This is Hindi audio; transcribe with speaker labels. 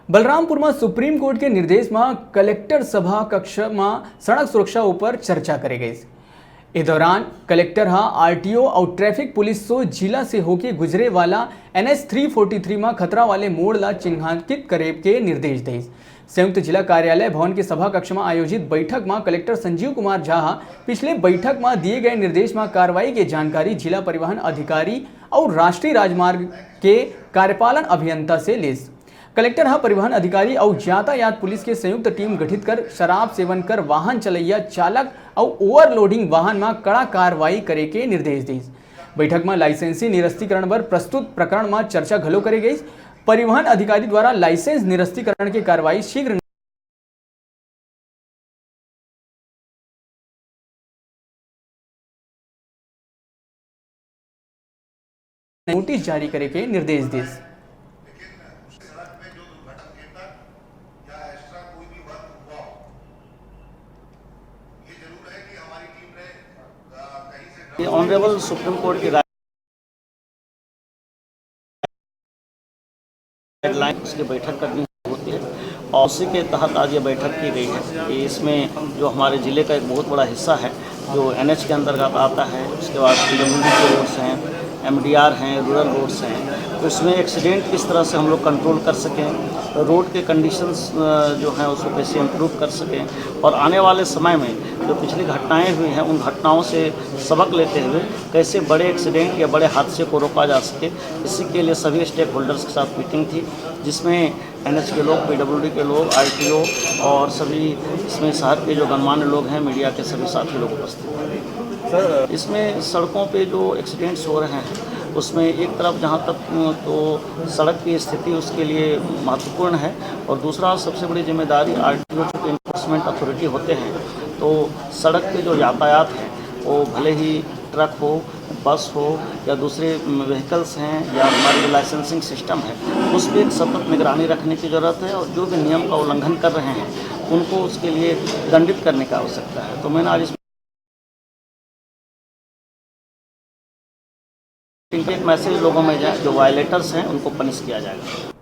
Speaker 1: બલરામપુરમાં સુપ્રીમ કોર્ટ के निर्देशમાં કલેક્ટર સભા કક્ષમાં સड़क સુરક્ષા ઉપર ચર્ચા કરી गई। इस दौरान कलेक्टर आरटीओ और ट्रैफिक पुलिस को जिला से होकर गुजरे वाला NH 343 में खतरा वाले मोड़ ला चिन्हांकित करे के निर्देश दे। संयुक्त जिला कार्यालय भवन के सभा कक्ष में आयोजित बैठक में कलेक्टर संजीव कुमार झा पिछले बैठक में दिए गए निर्देश में कार्रवाई की जानकारी जिला परिवहन अधिकारी और राष्ट्रीय राजमार्ग के कार्यपालन अभियंता से लेस। कलेक्टर परिवहन अधिकारी और यातायात पुलिस के संयुक्त टीम गठित कर शराब सेवन कर वाहन चलैया चालक और ओवरलोडिंग वाहन में कड़ा कार्रवाई करे के निर्देश दी। बैठक में लाइसेंसी निरस्तीकरण पर प्रस्तुत प्रकरण में चर्चा घलो करी गई। परिवहन अधिकारी द्वारा लाइसेंस निरस्तीकरण की कार्रवाई शीघ्र नोटिस जारी करे के निर्देश दी।
Speaker 2: ऑनरेबल सुप्रीम कोर्ट की गाइडलाइंस की बैठक करनी होती है और उसी के तहत आज ये बैठक की गई है कि इसमें जो हमारे ज़िले का एक बहुत बड़ा हिस्सा है जो NH के अंतर्गत आता है, उसके बाद PWD के रोड्स हैं, MDR हैं, रूरल रोड्स हैं, तो इसमें एक्सीडेंट किस तरह से हम लोग कंट्रोल कर सकें, रोड के कंडीशंस जो हैं उसको कैसे इम्प्रूव कर सकें और आने वाले समय में जो पिछली घटनाएं हुई हैं उन घटनाओं से सबक लेते हुए कैसे बड़े एक्सीडेंट या बड़े हादसे को रोका जा सके। इसी के लिए सभी स्टेक होल्डर्स के साथ मीटिंग थी जिसमें NH के लोग, PWD के लोग, RTO और सभी इसमें शहर के जो गणमान्य लोग हैं, मीडिया के सभी साथी लोग उपस्थित हैं। सर, इसमें सड़कों पे जो एक्सीडेंट्स हो रहे हैं उसमें एक तरफ जहाँ तक तो सड़क की स्थिति उसके लिए महत्वपूर्ण है और दूसरा सबसे बड़ी जिम्मेदारी RTO चूँकि इन्फोर्समेंट अथॉरिटी होते हैं तो सड़क के जो यातायात है वो भले ही ट्रक हो, बस हो या दूसरे व्हीकल्स हैं या हमारे लाइसेंसिंग सिस्टम है उस पर एक सतत निगरानी रखने की ज़रूरत है और जो भी नियम का उल्लंघन कर रहे हैं उनको उसके लिए दंडित करने की आवश्यकता है। तो मैंने आज एक मैसेज लोगों में जाए जो वायलेटर्स हैं उनको पनिश किया जाएगा।